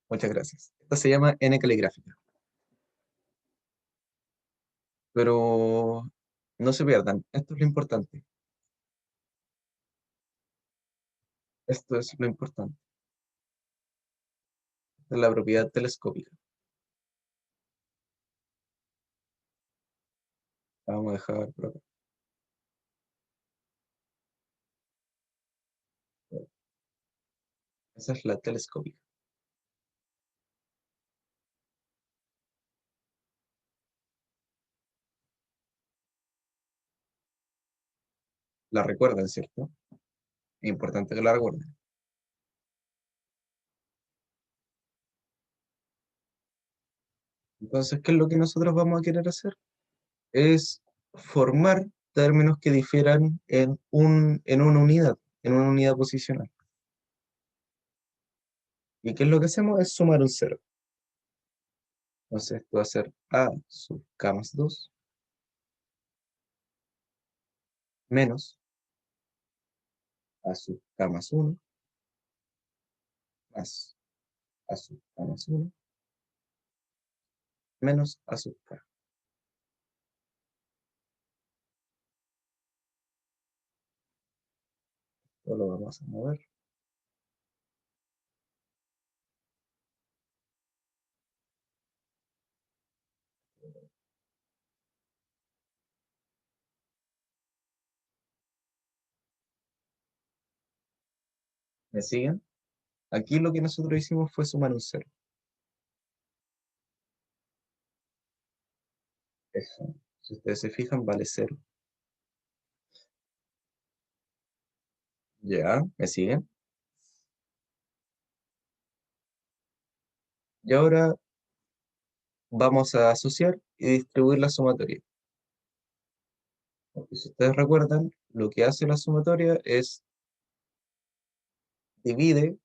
Muchas gracias. Esta se llama n caligráfica. Pero no se pierdan, esto es lo importante. Esto es lo importante, de la propiedad telescópica. Vamos a dejar por acá. Esa es la telescópica. La recuerdan, ¿cierto? Es importante que la recuerden. Entonces, ¿qué es lo que nosotros vamos a querer hacer? Es formar términos que difieran en una unidad posicional. ¿Y qué es lo que hacemos? Es sumar un cero. Entonces, esto va a ser a sub k más 2 menos a sub k más 1 más a sub k más 1 menos a sub k. Esto lo vamos a mover. ¿Me siguen? Aquí lo que nosotros hicimos fue sumar un cero. Eso. Si ustedes se fijan, vale cero. Ya, ¿me siguen? Y ahora vamos a asociar y distribuir la sumatoria. Porque si ustedes recuerdan, lo que hace la sumatoria es divide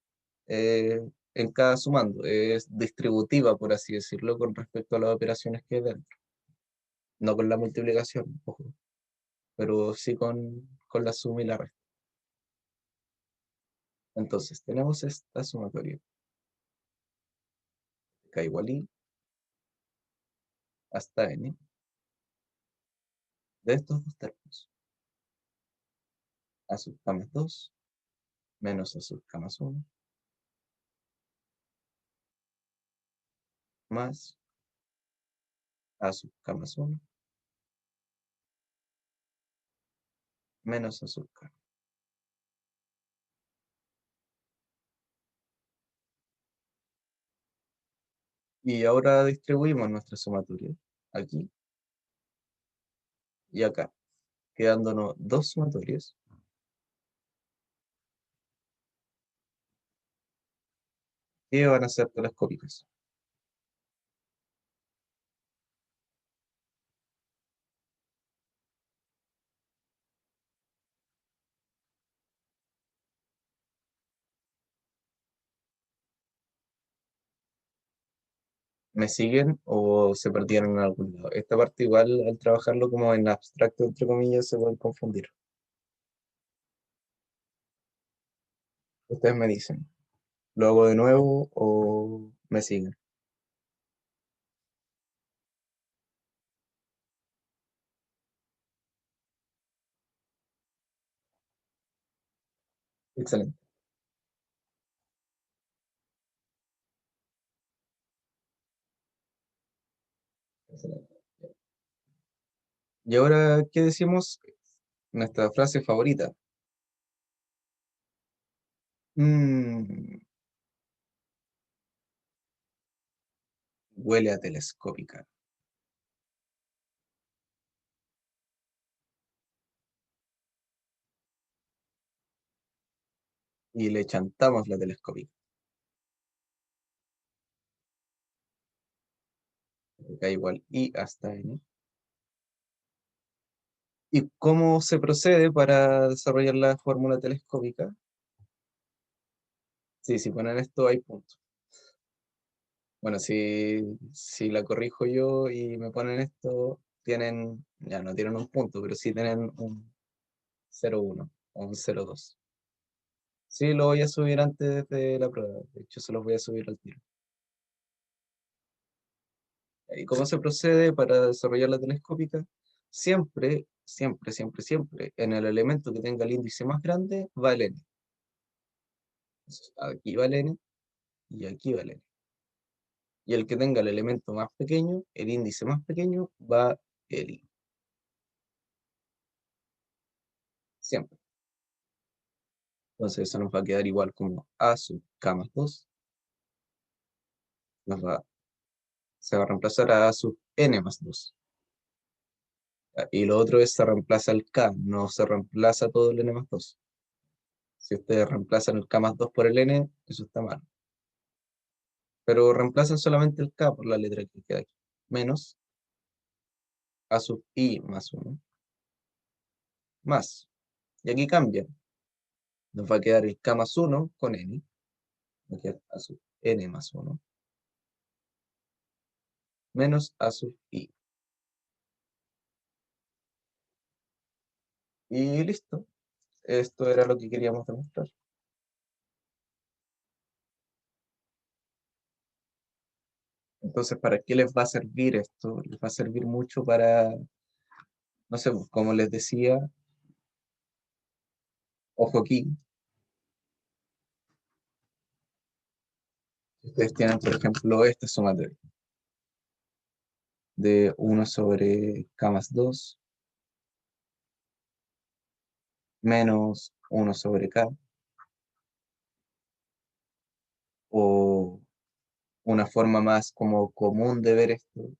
en cada sumando. Es distributiva, por así decirlo, con respecto a las operaciones que hay dentro. No con la multiplicación, ojo, pero sí con la suma y la resta. Entonces, tenemos esta sumatoria. K igual I hasta N de estos dos términos. A sub k más 2 menos a sub k más 1 más a sub k más 1 menos a sub k. Y ahora distribuimos nuestra sumatoria aquí y acá, quedándonos dos sumatorias que van a ser telescópicas. ¿Me siguen o se perdieron en algún lado? Esta parte igual al trabajarlo como en abstracto, entre comillas, se pueden confundir. Ustedes me dicen, ¿lo hago de nuevo o me siguen? Excelente, excelente. Y ahora, ¿qué decimos? Nuestra frase favorita. Mm, huele a telescópica. Y le chantamos la telescópica. K igual I hasta N. ¿Y cómo se procede para desarrollar la fórmula telescópica? Sí, si ponen esto hay puntos. Bueno, si la corrijo yo y me ponen esto, tienen, ya no tienen un punto, pero sí tienen un 0,1 o un 0,2. Sí, lo voy a subir antes de la prueba. De hecho, se los voy a subir al tiro. ¿Y cómo se procede para desarrollar la telescópica? Siempre, siempre, siempre, siempre, en el elemento que tenga el índice más grande va el n. Entonces, aquí va el n y aquí va el n. Y el que tenga el elemento más pequeño, el índice más pequeño, va el i. Siempre. Entonces eso nos va a quedar igual como a sub k más 2. Se va a reemplazar a sub n más 2. Y lo otro es se reemplaza el k, no se reemplaza todo el n más 2. Si ustedes reemplazan el k más 2 por el n, eso está mal. Pero reemplazan solamente el k por la letra que queda aquí. Menos a sub i más 1. Más. Y aquí cambia. Nos va a quedar el k más 1 con n. Va a quedar a sub n más 1. Menos a sub i. Y listo. Esto era lo que queríamos demostrar. Entonces, ¿para qué les va a servir esto? Les va a servir mucho para, no sé, pues, como les decía, ojo aquí, ustedes tienen, por ejemplo, esta sumatoria de 1 sobre k más 2 menos 1 sobre k, o una forma más como común de ver esto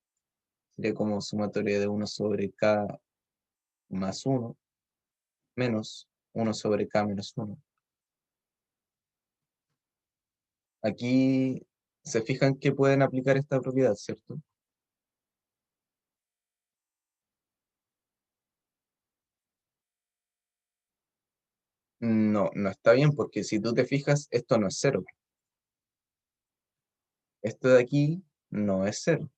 sería como sumatoria de 1 sobre k más 1 menos 1 sobre k menos 1. Aquí se fijan que pueden aplicar esta propiedad, ¿cierto? No, no está bien porque si tú te fijas, esto no es cero. Esto de aquí no es cero.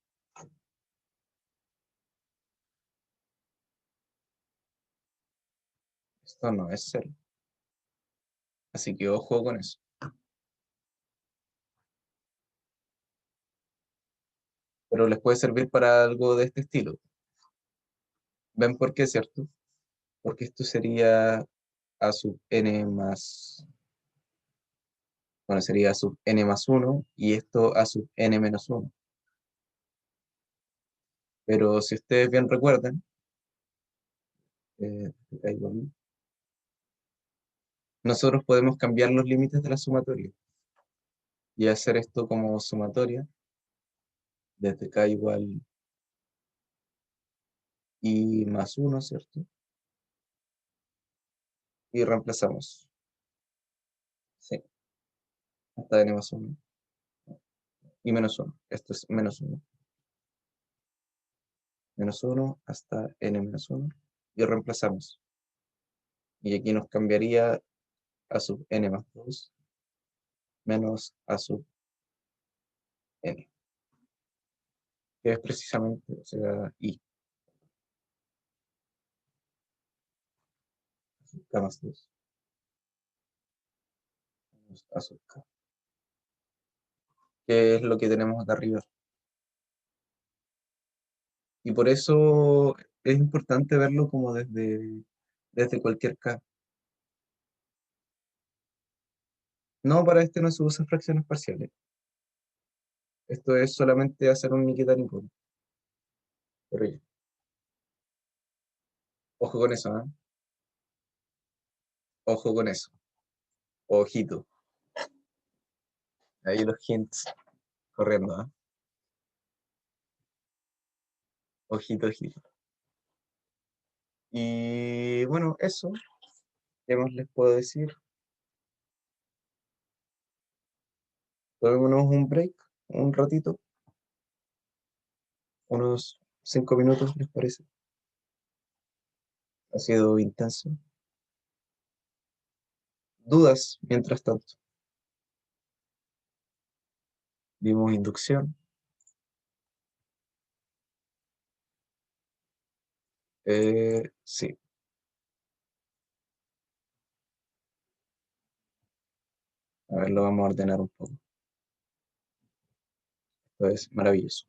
Esto no es cero. Así que ojo con eso. Pero les puede servir para algo de este estilo. ¿Ven por qué, cierto? Porque esto sería a sub n más, bueno, sería a sub n más 1 y esto a sub n menos 1. Pero si ustedes bien recuerdan, acá igual, nosotros podemos cambiar los límites de la sumatoria y hacer esto como sumatoria desde k igual y más 1, ¿cierto? Y reemplazamos. Sí, hasta n más 1 y menos 1. Esto es menos 1. Menos 1 hasta n menos 1 y reemplazamos. Y aquí nos cambiaría a sub n más 2 menos a sub n, que es precisamente, o sea, i, k más 2 menos a sub k, que es lo que tenemos acá arriba. Y por eso es importante verlo como desde cualquier k. No, para este no se usan fracciones parciales. Esto es solamente hacer un ni quitar ni por. Pero ya, ojo con eso, ¿ah? Ojo con eso. Ojito. Ahí los hints corriendo, ¿ah? Ojito, ojito. Y bueno, eso. ¿Qué más les puedo decir? Tomémonos un break, un ratito, unos 5 minutos, ¿les parece? Ha sido intenso. Dudas, mientras tanto. Vimos inducción, Sí, a ver, lo vamos a ordenar un poco. Esto es maravilloso.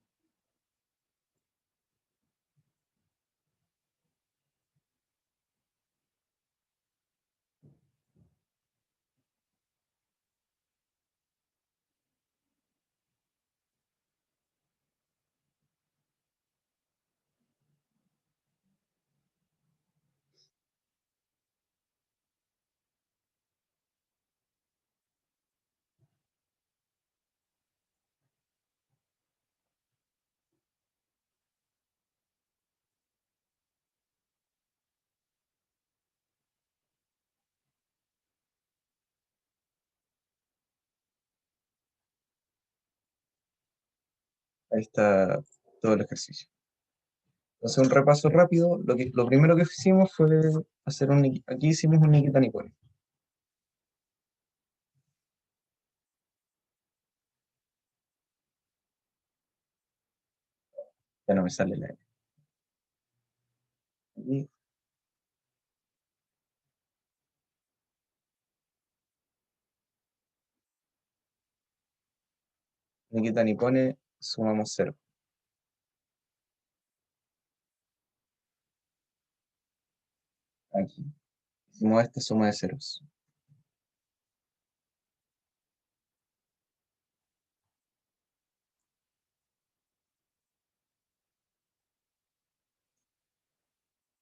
Ahí está todo el ejercicio. Entonces, un repaso rápido. Lo primero que hicimos fue hacer aquí hicimos un Nikita Nipone. Ya no me sale la N. Aquí, Nikita Nipone, sumamos cero. Aquí. Hicimos esta suma de ceros.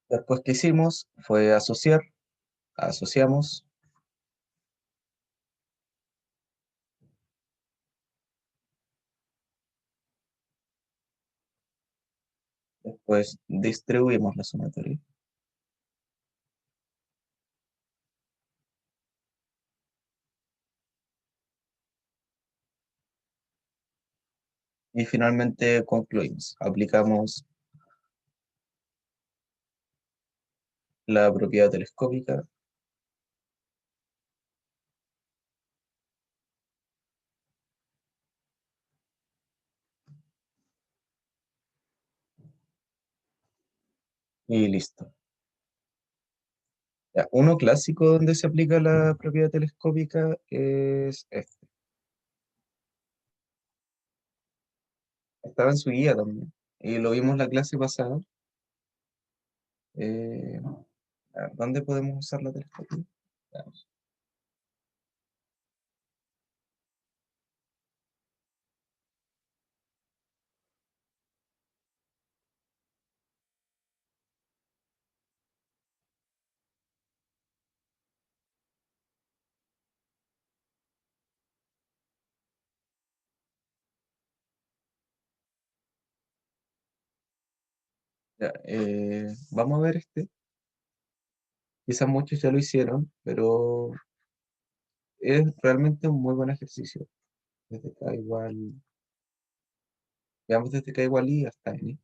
Después que hicimos fue asociar, asociamos, después distribuimos la sumatoria y finalmente concluimos. Aplicamos la propiedad telescópica y listo. Ya, uno clásico donde se aplica la propiedad telescópica es este. Estaba en su guía también. Y lo vimos la clase pasada. A ver, ¿dónde podemos usar la telescopia? Veamos. Ya, vamos a ver este. Quizás muchos ya lo hicieron, pero es realmente un muy buen ejercicio. Desde K igual, veamos desde K igual I hasta N.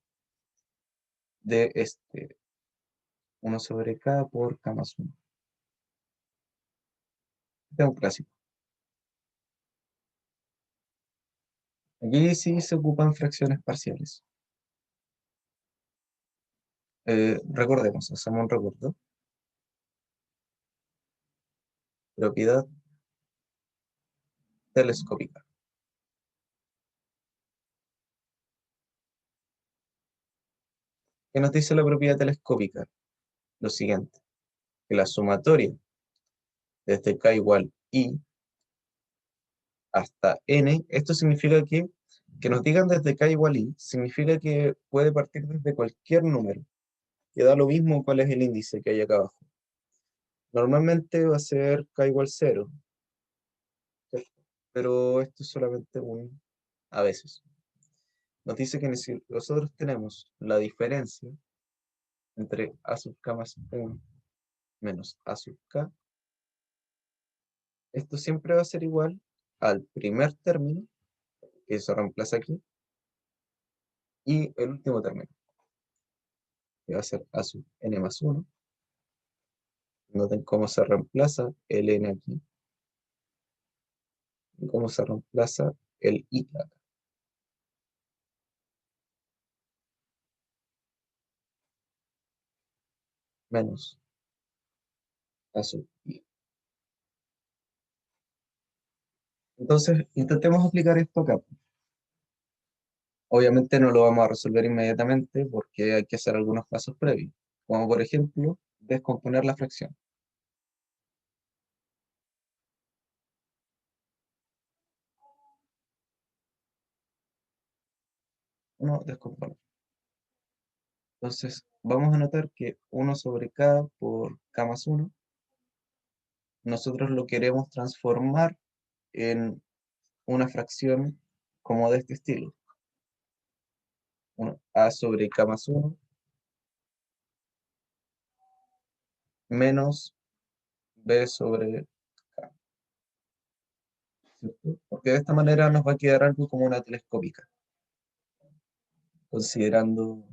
De este, uno sobre K por K más 1. Este es un clásico. Aquí sí se ocupan fracciones parciales. Recordemos, hacemos un recuerdo. Propiedad telescópica. ¿Qué nos dice la propiedad telescópica? Lo siguiente, que la sumatoria desde K igual I hasta N, esto significa que nos digan desde K igual I, significa que puede partir desde cualquier número, que da lo mismo cuál es el índice que hay acá abajo. Normalmente va a ser K igual 0, pero esto es solamente un a veces. Nos dice que si nosotros tenemos la diferencia entre A sub K más 1 menos A sub K, esto siempre va a ser igual al primer término, que se reemplaza aquí, y el último término, que va a ser A sub N más 1. Noten cómo se reemplaza el N aquí y cómo se reemplaza el I acá. menos a sub i. Entonces, intentemos aplicar esto acá. Obviamente no lo vamos a resolver inmediatamente porque hay que hacer algunos pasos previos, como por ejemplo, descomponer la fracción. Uno descompone. Entonces, vamos a notar que 1 sobre k por k más 1, nosotros lo queremos transformar en una fracción como de este estilo. A sobre k más 1 menos b sobre k, ¿cierto? Porque de esta manera nos va a quedar algo como una telescópica, considerando,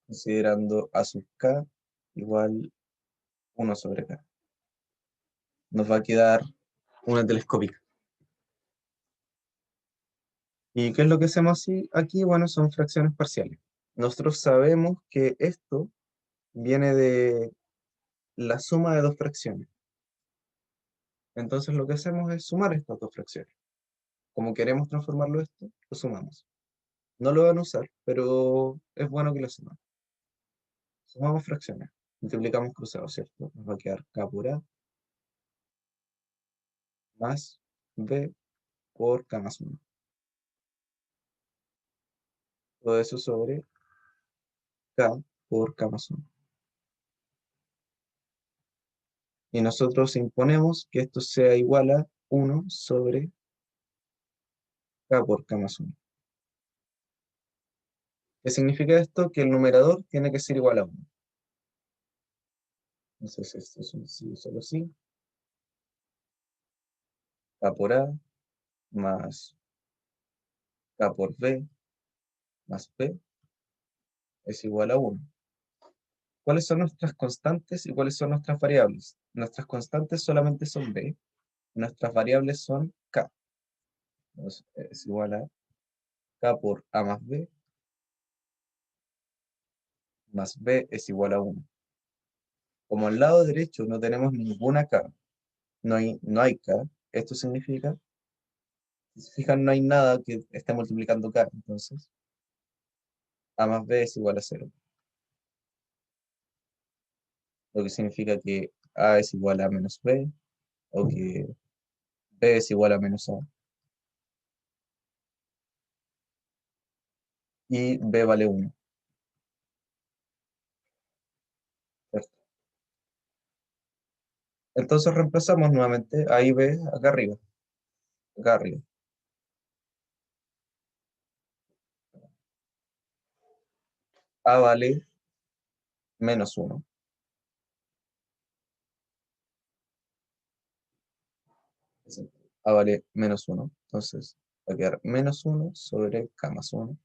considerando a sub k igual 1 sobre k. Nos va a quedar una telescópica. ¿Y qué es lo que hacemos aquí? Bueno, son fracciones parciales. Nosotros sabemos que esto viene de la suma de dos fracciones. Entonces lo que hacemos es sumar estas dos fracciones. Como queremos transformarlo esto, lo sumamos. No lo van a usar, pero es bueno que lo sumen. Sumamos fracciones. Multiplicamos cruzados, ¿cierto? Nos va a quedar k por a más b por k más 1. Todo eso sobre k por k más 1. Y nosotros imponemos que esto sea igual a 1 sobre k por k más 1. ¿Qué significa esto? Que el numerador tiene que ser igual a 1. Entonces esto es un sí, solo sí. K por a más k por b más b es igual a 1. ¿Cuáles son nuestras constantes y cuáles son nuestras variables? Nuestras constantes solamente son b, nuestras variables son k. Entonces, es igual a k por a más b es igual a 1. Como al lado derecho no tenemos ninguna k, no hay k, esto significa, si se fijan, no hay nada que esté multiplicando k, entonces a más b es igual a 0. Lo que significa que a es igual a menos b, o que b es igual a menos a, y b vale 1. ¿Cierto? Entonces reemplazamos nuevamente a y b acá arriba, acá arriba. A vale menos 1. A vale menos 1. Entonces va a quedar menos 1 sobre k más 1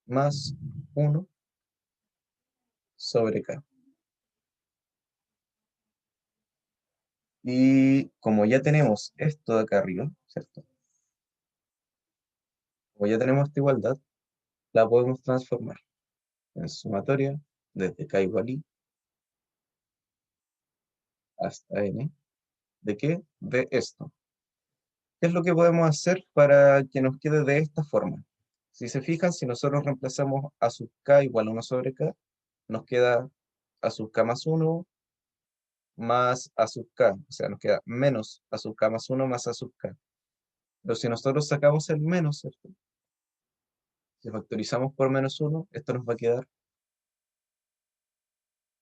más 1 sobre k. Y como ya tenemos esto de acá arriba, ¿cierto? Como ya tenemos esta igualdad, la podemos transformar en sumatoria desde k igual i hasta n. ¿De qué? De esto. ¿Qué es lo que podemos hacer para que nos quede de esta forma? Si se fijan, si nosotros reemplazamos a sub k igual a 1 sobre k, nos queda a sub k más 1 más a sub k, o sea, nos queda menos a sub k más 1 más a sub k. Pero si nosotros sacamos el menos, ¿cierto? Si factorizamos por menos 1, esto nos va a quedar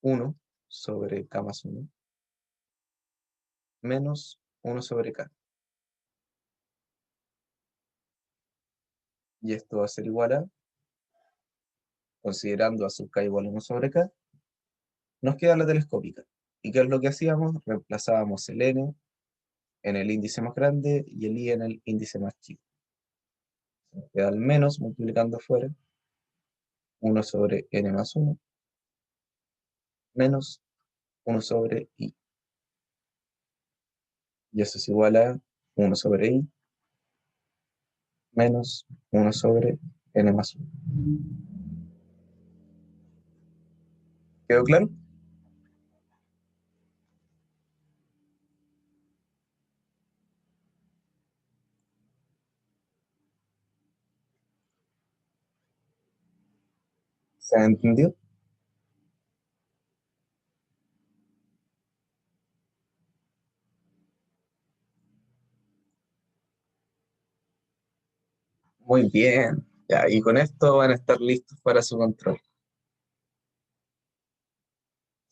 1 sobre k más 1 menos 1 sobre k. Y esto va a ser igual a, considerando a sub k igual a 1 sobre k, nos queda la telescópica. ¿Y qué es lo que hacíamos? Reemplazábamos el n en el índice más grande y el i en el índice más chico. Nos queda el menos multiplicando afuera, 1 sobre n más 1 menos 1 sobre i. Y eso es igual a 1 sobre i menos 1/n más 1. ¿Quedó claro? ¿Se ha entendido? Muy bien. Ya, y con esto van a estar listos para su control.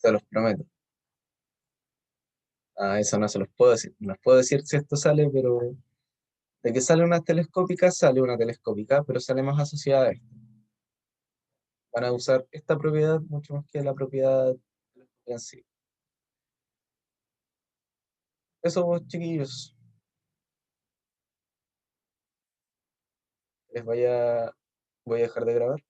Se los prometo. Ah, eso no se los puedo decir. No les puedo decir si esto sale, pero de que sale una telescópica, sale una telescópica, pero sale más asociada a esto. Van a usar esta propiedad mucho más que la propiedad en sí. Eso, pues, chiquillos, les voy a dejar de grabar.